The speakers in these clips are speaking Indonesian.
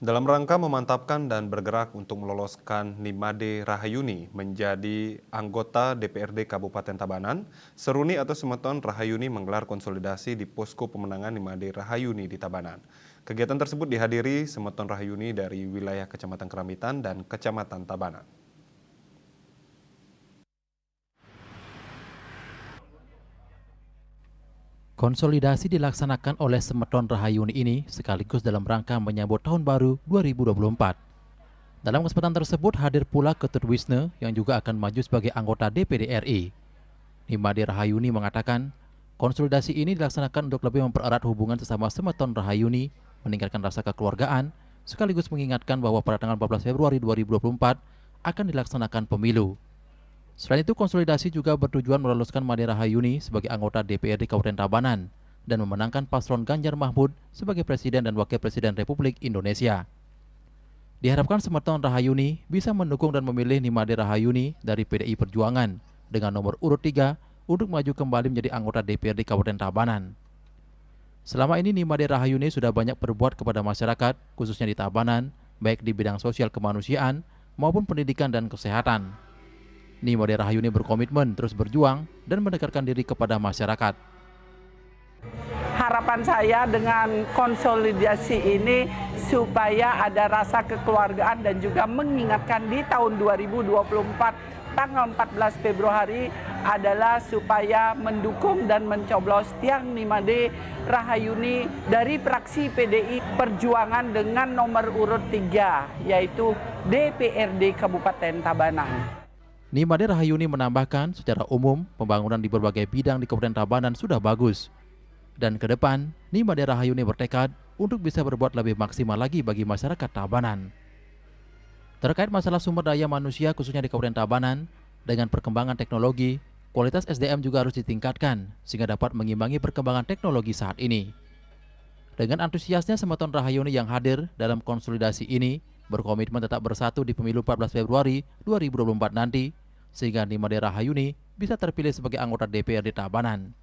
Dalam rangka memantapkan dan bergerak untuk meloloskan Nimade Rahayuni menjadi anggota DPRD Kabupaten Tabanan, Seruni atau Semeton Rahayuni menggelar konsolidasi di posko pemenangan Nimade Rahayuni di Tabanan. Kegiatan tersebut dihadiri Semeton Rahayuni dari wilayah Kecamatan Keramitan dan Kecamatan Tabanan. Konsolidasi dilaksanakan oleh Semeton Rahayuni ini sekaligus dalam rangka menyambut Tahun Baru 2024. Dalam kesempatan tersebut hadir pula Ketut Wisne yang juga akan maju sebagai anggota DPD RI. Nimade Rahayuni mengatakan, konsolidasi ini dilaksanakan untuk lebih mempererat hubungan sesama Semeton Rahayuni, meningkatkan rasa kekeluargaan, sekaligus mengingatkan bahwa pada tanggal 14 Februari 2024 akan dilaksanakan pemilu. Selain itu, konsolidasi juga bertujuan meloloskan Made Rahayuni sebagai anggota DPRD Kabupaten Tabanan dan memenangkan paslon Ganjar Mahfud sebagai Presiden dan Wakil Presiden Republik Indonesia. Diharapkan Semeton Rahayuni bisa mendukung dan memilih Nimade Rahayuni dari PDI Perjuangan dengan nomor urut 3 untuk maju kembali menjadi anggota DPRD Kabupaten Tabanan. Selama ini Nimade Rahayuni sudah banyak berbuat kepada masyarakat, khususnya di Tabanan, baik di bidang sosial kemanusiaan maupun pendidikan dan kesehatan. Nimade Rahayuni berkomitmen terus berjuang dan mendekatkan diri kepada masyarakat. Harapan saya dengan konsolidasi ini supaya ada rasa kekeluargaan dan juga mengingatkan di tahun 2024 tanggal 14 Februari adalah supaya mendukung dan mencoblos Tiang Nimade Rahayuni dari fraksi PDI Perjuangan dengan nomor urut 3 yaitu DPRD Kabupaten Tabanan. Nimade Rahayuni menambahkan secara umum pembangunan di berbagai bidang di Kabupaten Tabanan sudah bagus. Dan ke depan, Nimade Rahayuni bertekad untuk bisa berbuat lebih maksimal lagi bagi masyarakat Tabanan. Terkait masalah sumber daya manusia khususnya di Kabupaten Tabanan, dengan perkembangan teknologi, kualitas SDM juga harus ditingkatkan sehingga dapat mengimbangi perkembangan teknologi saat ini. Dengan antusiasnya Semeton Rahayuni yang hadir dalam konsolidasi ini, berkomitmen tetap bersatu di pemilu 14 Februari 2024 nanti, sehingga Nimade Rahayuni bisa terpilih sebagai anggota DPRD Tabanan.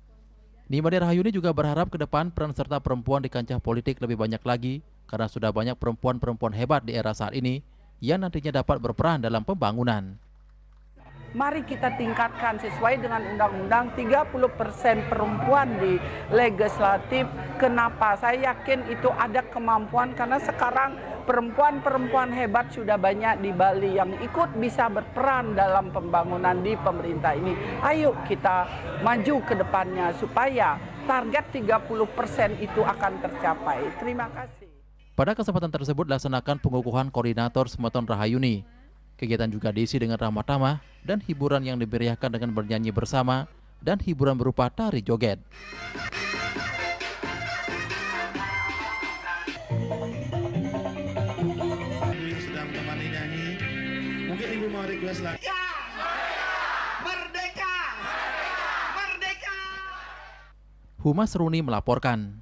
Nimade Rahayuni juga berharap ke depan peran serta perempuan di kancah politik lebih banyak lagi karena sudah banyak perempuan-perempuan hebat di era saat ini yang nantinya dapat berperan dalam pembangunan. Mari kita tingkatkan sesuai dengan undang-undang 30% perempuan di legislatif. Kenapa? Saya yakin itu ada kemampuan karena sekarang perempuan-perempuan hebat sudah banyak di Bali yang ikut bisa berperan dalam pembangunan di pemerintah ini. Ayo kita maju ke depannya supaya target 30% itu akan tercapai. Terima kasih. Pada kesempatan tersebut dilaksanakan pengukuhan koordinator Semeton Rahayuni. Kegiatan juga diisi dengan ramah tamah dan hiburan yang dimeriahkan dengan bernyanyi bersama dan hiburan berupa tari joget. Sedang menemani nyanyi, mungkin ibu mau request lagi. Merdeka! Merdeka! Humas Seruni melaporkan.